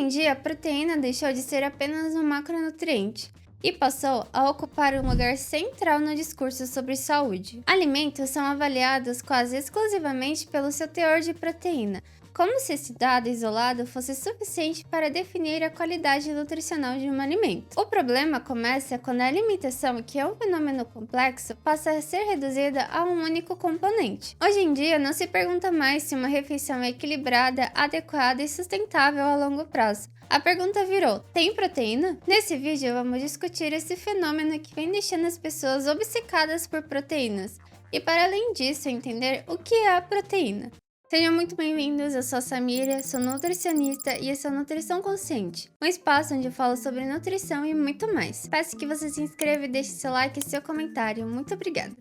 em dia, a proteína deixou de ser apenas um macronutriente e passou a ocupar um lugar central no discurso sobre saúde. Alimentos são avaliados quase exclusivamente pelo seu teor de proteína, como se esse dado isolado fosse suficiente para definir a qualidade nutricional de um alimento. O problema começa quando a alimentação, que é um fenômeno complexo, passa a ser reduzida a um único componente. Hoje em dia, não se pergunta mais se uma refeição é equilibrada, adequada e sustentável a longo prazo. A pergunta virou: tem proteína? Nesse vídeo, vamos discutir esse fenômeno que vem deixando as pessoas obcecadas por proteínas. E para além disso, entender o que é a proteína. Sejam muito bem-vindos, eu sou a Samira, sou nutricionista e esse é o Nutrição Consciente, um espaço onde eu falo sobre nutrição e muito mais. Peço que você se inscreva e deixe seu like e seu comentário. Muito obrigada!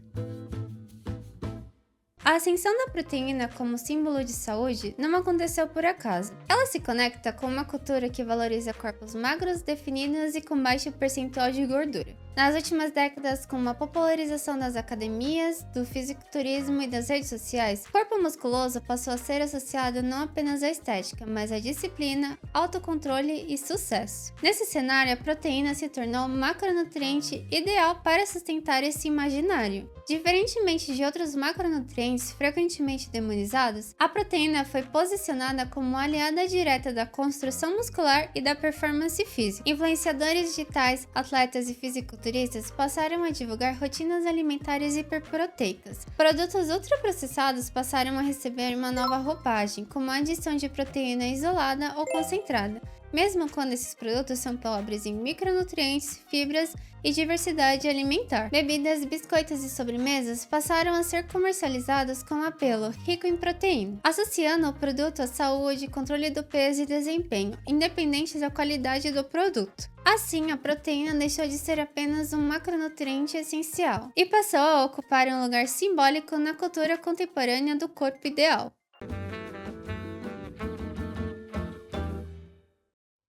A ascensão da proteína como símbolo de saúde não aconteceu por acaso. Ela se conecta com uma cultura que valoriza corpos magros, definidos e com baixo percentual de gordura. Nas últimas décadas, com uma popularização das academias, do fisiculturismo e das redes sociais, o corpo musculoso passou a ser associado não apenas à estética, mas à disciplina, autocontrole e sucesso. Nesse cenário, a proteína se tornou um macronutriente ideal para sustentar esse imaginário. Diferentemente de outros macronutrientes frequentemente demonizados, a proteína foi posicionada como aliada direta da construção muscular e da performance física. Influenciadores digitais, atletas e fisiculturistas passaram a divulgar rotinas alimentares hiperproteicas. Produtos ultraprocessados passaram a receber uma nova roupagem, como a adição de proteína isolada ou concentrada, mesmo quando esses produtos são pobres em micronutrientes, fibras e diversidade alimentar. Bebidas, biscoitos e sobremesas passaram a ser comercializados com apelo rico em proteína, associando o produto à saúde, controle do peso e desempenho, independente da qualidade do produto. Assim, a proteína deixou de ser apenas um macronutriente essencial e passou a ocupar um lugar simbólico na cultura contemporânea do corpo ideal.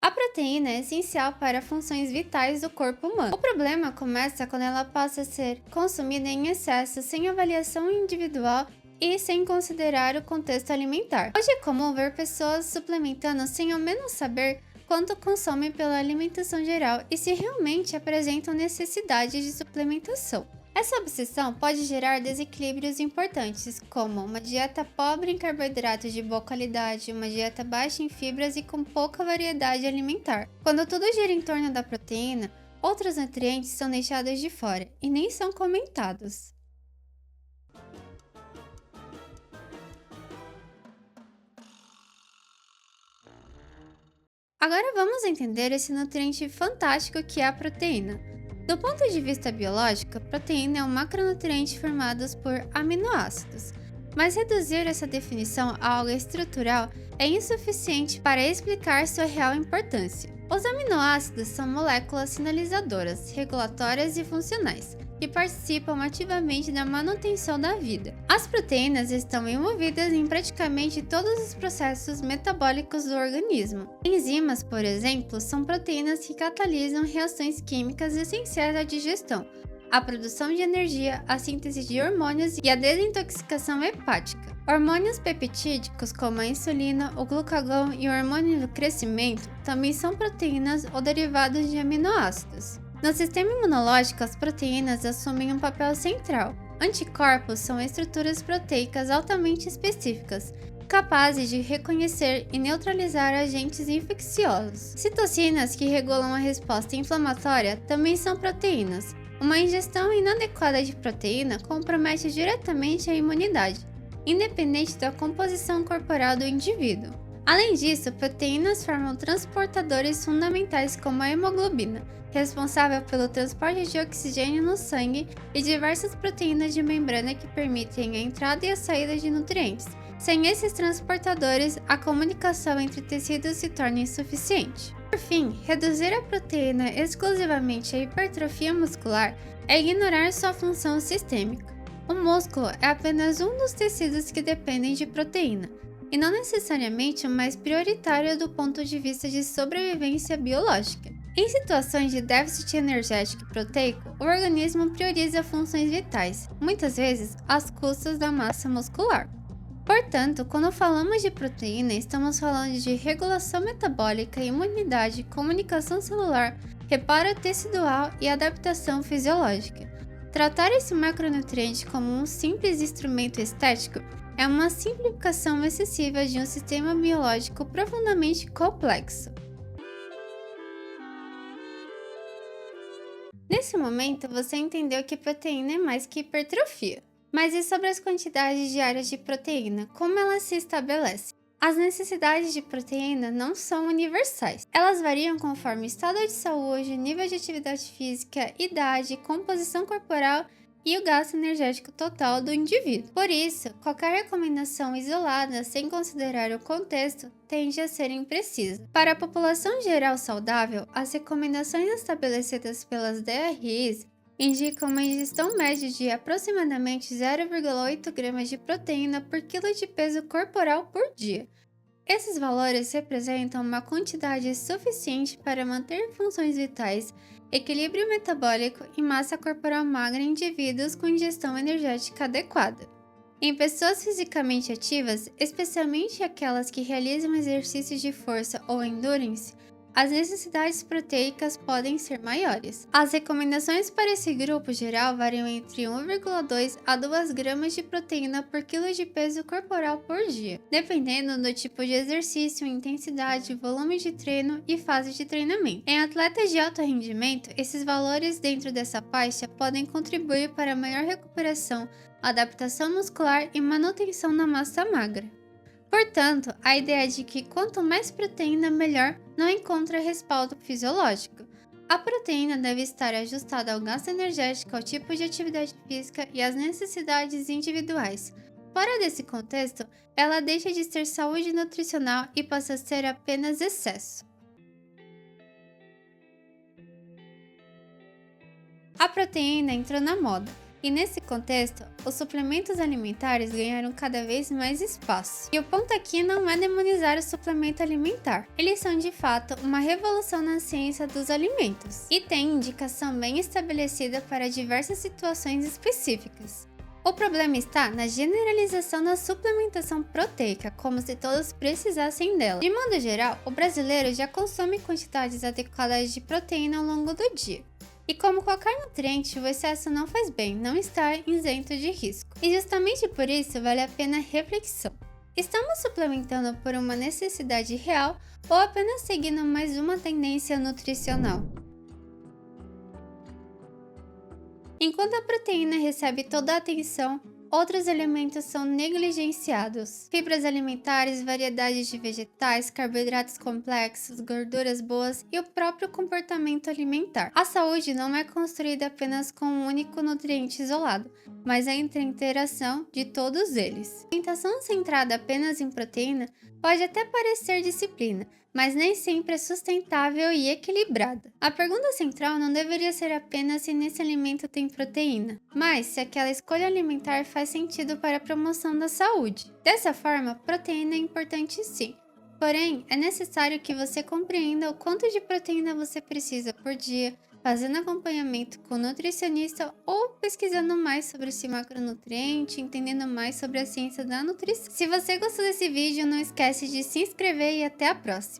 A proteína é essencial para funções vitais do corpo humano. O problema começa quando ela passa a ser consumida em excesso, sem avaliação individual e sem considerar o contexto alimentar. Hoje é comum ver pessoas suplementando sem ao menos saber quanto consomem pela alimentação geral e se realmente apresentam necessidade de suplementação. Essa obsessão pode gerar desequilíbrios importantes, como uma dieta pobre em carboidratos de boa qualidade, uma dieta baixa em fibras e com pouca variedade alimentar. Quando tudo gira em torno da proteína, outros nutrientes são deixados de fora e nem são comentados. Agora vamos entender esse nutriente fantástico que é a proteína. Do ponto de vista biológico, a proteína é um macronutriente formado por aminoácidos, mas reduzir essa definição a algo estrutural é insuficiente para explicar sua real importância. Os aminoácidos são moléculas sinalizadoras, regulatórias e funcionais, que participam ativamente da manutenção da vida. As proteínas estão envolvidas em praticamente todos os processos metabólicos do organismo. Enzimas, por exemplo, são proteínas que catalisam reações químicas essenciais à digestão, à produção de energia, à síntese de hormônios e à desintoxicação hepática. Hormônios peptídicos como a insulina, o glucagon e o hormônio do crescimento também são proteínas ou derivados de aminoácidos. No sistema imunológico, as proteínas assumem um papel central. Anticorpos são estruturas proteicas altamente específicas, capazes de reconhecer e neutralizar agentes infecciosos. Citocinas, que regulam a resposta inflamatória, também são proteínas. Uma ingestão inadequada de proteína compromete diretamente a imunidade, independente da composição corporal do indivíduo. Além disso, proteínas formam transportadores fundamentais como a hemoglobina, responsável pelo transporte de oxigênio no sangue, e diversas proteínas de membrana que permitem a entrada e a saída de nutrientes. Sem esses transportadores, a comunicação entre tecidos se torna insuficiente. Por fim, reduzir a proteína exclusivamente à hipertrofia muscular é ignorar sua função sistêmica. O músculo é apenas um dos tecidos que dependem de proteína, e não necessariamente o mais prioritário do ponto de vista de sobrevivência biológica. Em situações de déficit energético e proteico, o organismo prioriza funções vitais, muitas vezes às custas da massa muscular. Portanto, quando falamos de proteína, estamos falando de regulação metabólica, imunidade, comunicação celular, reparo tecidual e adaptação fisiológica. Tratar esse macronutriente como um simples instrumento estético é uma simplificação excessiva de um sistema biológico profundamente complexo. Nesse momento, você entendeu que proteína é mais que hipertrofia. Mas e sobre as quantidades diárias de proteína? Como elas se estabelecem? As necessidades de proteína não são universais. Elas variam conforme estado de saúde, nível de atividade física, idade, composição corporal e o gasto energético total do indivíduo. Por isso, qualquer recomendação isolada, sem considerar o contexto, tende a ser imprecisa. Para a população geral saudável, as recomendações estabelecidas pelas DRIs indicam uma ingestão média de aproximadamente 0,8 gramas de proteína por quilo de peso corporal por dia. Esses valores representam uma quantidade suficiente para manter funções vitais, equilíbrio metabólico e massa corporal magra em indivíduos com ingestão energética adequada. Em pessoas fisicamente ativas, especialmente aquelas que realizam exercícios de força ou endurance, as necessidades proteicas podem ser maiores. As recomendações para esse grupo geral variam entre 1,2 a 2 gramas de proteína por quilo de peso corporal por dia, dependendo do tipo de exercício, intensidade, volume de treino e fase de treinamento. Em atletas de alto rendimento, esses valores dentro dessa faixa podem contribuir para maior recuperação, adaptação muscular e manutenção da massa magra. Portanto, a ideia de que quanto mais proteína, melhor não encontra respaldo fisiológico. A proteína deve estar ajustada ao gasto energético, ao tipo de atividade física e às necessidades individuais. Fora desse contexto, ela deixa de ser saúde nutricional e passa a ser apenas excesso. A proteína entrou na moda. E nesse contexto, os suplementos alimentares ganharam cada vez mais espaço. E o ponto aqui não é demonizar o suplemento alimentar. Eles são de fato uma revolução na ciência dos alimentos e têm indicação bem estabelecida para diversas situações específicas. O problema está na generalização da suplementação proteica, como se todos precisassem dela. De modo geral, o brasileiro já consome quantidades adequadas de proteína ao longo do dia. E como qualquer nutriente, o excesso não faz bem, não está isento de risco. E justamente por isso vale a pena reflexão. Estamos suplementando por uma necessidade real ou apenas seguindo mais uma tendência nutricional? Enquanto a proteína recebe toda a atenção, outros elementos são negligenciados. Fibras alimentares, variedades de vegetais, carboidratos complexos, gorduras boas e o próprio comportamento alimentar. A saúde não é construída apenas com um único nutriente isolado, mas é entre a interação de todos eles. A alimentação centrada apenas em proteína pode até parecer disciplina, mas nem sempre é sustentável e equilibrada. A pergunta central não deveria ser apenas se nesse alimento tem proteína, mas se aquela escolha alimentar faz sentido para a promoção da saúde. Dessa forma, proteína é importante sim, porém é necessário que você compreenda o quanto de proteína você precisa por dia, fazendo acompanhamento com o nutricionista ou pesquisando mais sobre esse macronutriente, entendendo mais sobre a ciência da nutrição. Se você gostou desse vídeo, não esquece de se inscrever e até a próxima!